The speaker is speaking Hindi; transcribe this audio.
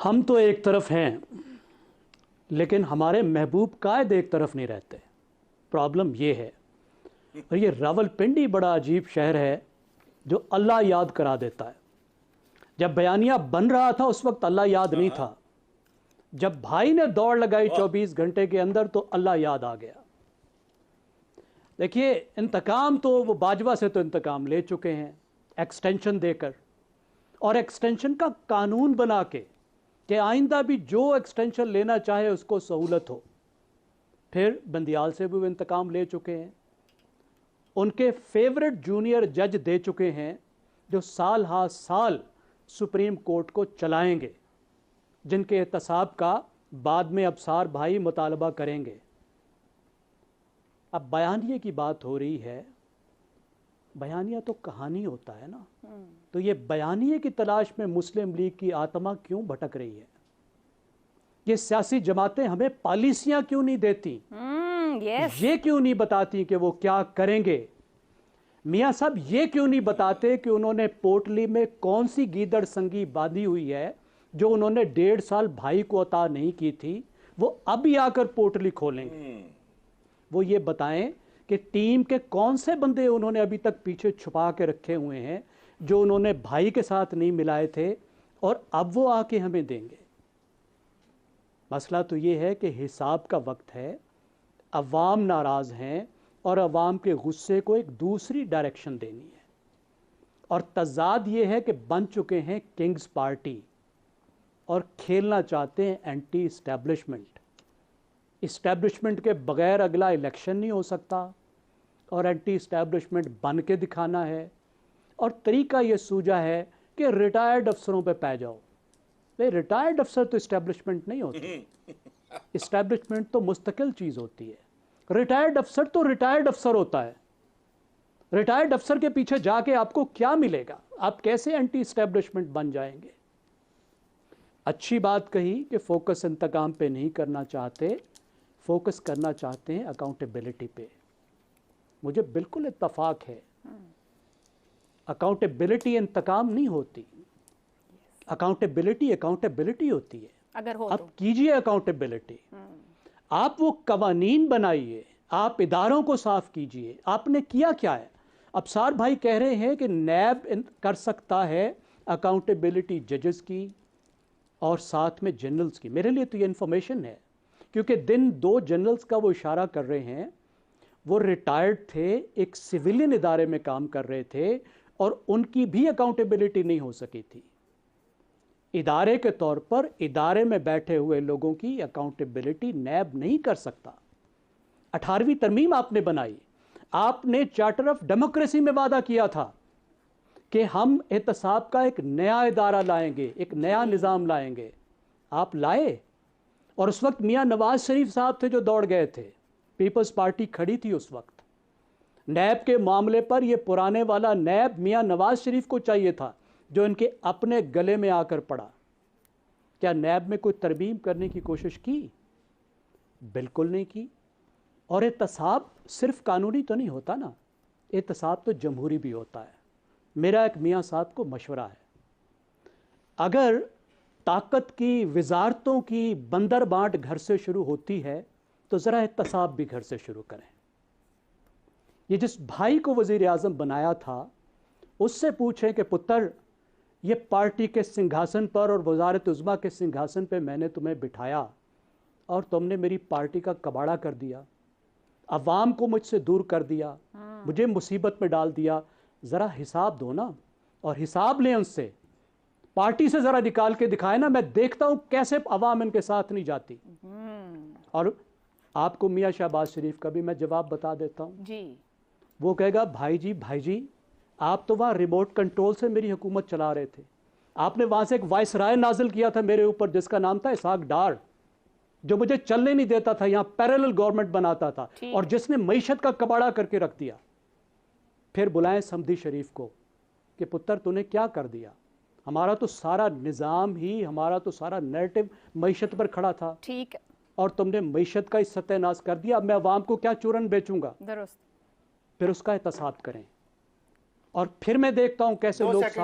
हम तो एक तरफ हैं, लेकिन हमारे महबूब कायद एक तरफ नहीं रहते। प्रॉब्लम ये है। और ये रावलपिंडी बड़ा अजीब शहर है जो अल्लाह याद करा देता है। जब बयानिया बन रहा था उस वक्त अल्लाह याद नहीं था। जब भाई ने दौड़ लगाई 24 घंटे के अंदर तो अल्लाह याद आ गया। देखिए, इंतकाम तो वो बाजवा से तो इंतकाम ले चुके हैं एक्सटेंशन देकर, और एक्सटेंशन का कानून बना के कि आइंदा भी जो एक्सटेंशन लेना चाहे उसको सहूलत हो। फिर बंदियाल से भी वो इंतकाम ले चुके हैं। उनके फेवरेट जूनियर जज दे चुके हैं जो साल हा साल सुप्रीम कोर्ट को चलाएंगे, जिनके एहतसाब का बाद में अफसार भाई मुतालबा करेंगे। अब बयानिए की बात हो रही है। बयानिया तो कहानी होता है ना, तो ये बयानिए की तलाश में मुस्लिम लीग की आत्मा क्यों भटक रही है? ये सियासी जमातें हमें पॉलिसियां क्यों नहीं देती? ये क्यों नहीं बताती कि वो क्या करेंगे? मियां साहब ये क्यों नहीं बताते कि उन्होंने पोटली में कौन सी गीदड़ संगी बांधी हुई है जो उन्होंने 1.5 साल भाई को अता नहीं की थी, वो अभी आकर पोटली खोलेंगे। वो ये बताएं कि टीम के कौन से बंदे उन्होंने अभी तक पीछे छुपा के रखे हुए हैं जो उन्होंने भाई के साथ नहीं मिलाए थे, और अब वो आके हमें देंगे। मसला तो ये है कि हिसाब का वक्त है, अवाम नाराज़ हैं और अवाम के गुस्से को एक दूसरी डायरेक्शन देनी है। और तजाद ये है कि बन चुके हैं किंग्स पार्टी और खेलना चाहते हैं एंटी इस्टेब्लिशमेंट। इस्टेब्लिशमेंट के बगैर अगला इलेक्शन नहीं हो सकता, और एंटी इस्टेब्लिशमेंट बन के दिखाना है। और तरीका ये सूझा है कि रिटायर्ड अफसरों पे पै जाओ। भाई, रिटायर्ड अफसर तो इस्टेब्लिशमेंट नहीं होती। इस्टेब्लिशमेंट तो मुस्तकिल चीज़ होती है। रिटायर्ड अफसर तो रिटायर्ड अफसर होता है। रिटायर्ड अफसर के पीछे जाके आपको क्या मिलेगा? आप कैसे एंटी इस्टेब्लिशमेंट बन जाएंगे? अच्छी बात कही कि फोकस इंतकाम पे नहीं करना चाहते, फोकस करना चाहते हैं अकाउंटेबिलिटी पे। मुझे बिल्कुल इत्तफाक है। अकाउंटेबिलिटी इंतकाम नहीं होती, अकाउंटेबिलिटी होती है। अगर हो आप तो कीजिए अकाउंटेबिलिटी। आप वो कवानीन बनाइए, आप इदारों को साफ कीजिए। आपने किया क्या है? अफसार भाई कह रहे हैं कि नैब कर सकता है अकाउंटेबिलिटी जजेस की और साथ में जनरल्स की। मेरे लिए तो ये इन्फॉर्मेशन है, क्योंकि दिन 2 जनरल्स का वो इशारा कर रहे हैं। वो रिटायर्ड थे, एक सिविलियन इदारे में काम कर रहे थे, और उनकी भी अकाउंटेबिलिटी नहीं हो सकी थी। इदारे के तौर पर इदारे में बैठे हुए लोगों की अकाउंटेबिलिटी नैब नहीं कर सकता। 18वीं तरमीम आपने बनाई, आपने चार्टर ऑफ डेमोक्रेसी में वादा किया था कि हम एहतसाब का एक नया इदारा लाएंगे, एक नया निज़ाम लाएंगे। आप लाए, और उस वक्त मियां नवाज शरीफ साहब थे जो दौड़ गए थे। पीपल्स पार्टी खड़ी थी उस वक्त। नैब के मामले पर यह पुराने वाला नैब मियां नवाज शरीफ को चाहिए था, जो इनके अपने गले में आकर पड़ा। क्या नैब में कोई तरमीम करने की कोशिश की? बिल्कुल नहीं की। और एहतसाब सिर्फ कानूनी तो नहीं होता ना, एहतसाब तो जमहूरी भी होता है। मेरा एक मियां साहब को मशवरा है, अगर ताकत की वजारतों की बंदर बांट घर से शुरू होती है तो ज़रा एहतसाब भी घर से शुरू करें। ये जिस भाई को वज़ीर आज़म बनाया था उससे पूछें कि पुत्र, ये पार्टी के सिंहासन पर और वजारत उज़्मा के सिंहासन पे मैंने तुम्हें बिठाया और तुमने मेरी पार्टी का कबाड़ा कर दिया, अवाम को मुझसे दूर कर दिया, मुझे मुसीबत में डाल दिया। ज़रा हिसाब दो ना, और हिसाब लें उनसे। पार्टी से ज़रा निकाल के दिखाए ना, मैं देखता हूँ कैसे अवाम इनके साथ नहीं जाती। और आपको मियाँ शहबाज शरीफ का भी मैं जवाब बता देता हूँ जी। वो कहेगा, भाई जी आप तो वहाँ रिमोट कंट्रोल से मेरी हुकूमत चला रहे थे। आपने वहाँ से एक वायसराय नाजिल किया था मेरे ऊपर जिसका नाम था इसहाक डार, जो मुझे चलने नहीं देता था, यहाँ पैरेलल गवर्नमेंट बनाता था, और जिसने मईशत का कबाड़ा करके रख दिया। फिर बुलाएं समधी शरीफ को कि पुत्र तूने क्या कर दिया? हमारा तो सारा निज़ाम ही, हमारा तो सारा नैरेटिव मईशत पर खड़ा था, ठीक, और तुमने मईशत का इस सत्यानाश कर दिया। अब मैं अवाम को क्या चूरन बेचूंगा? दुरुस्त। फिर उसका एहतसाब करें, और फिर मैं देखता हूं कैसे लोग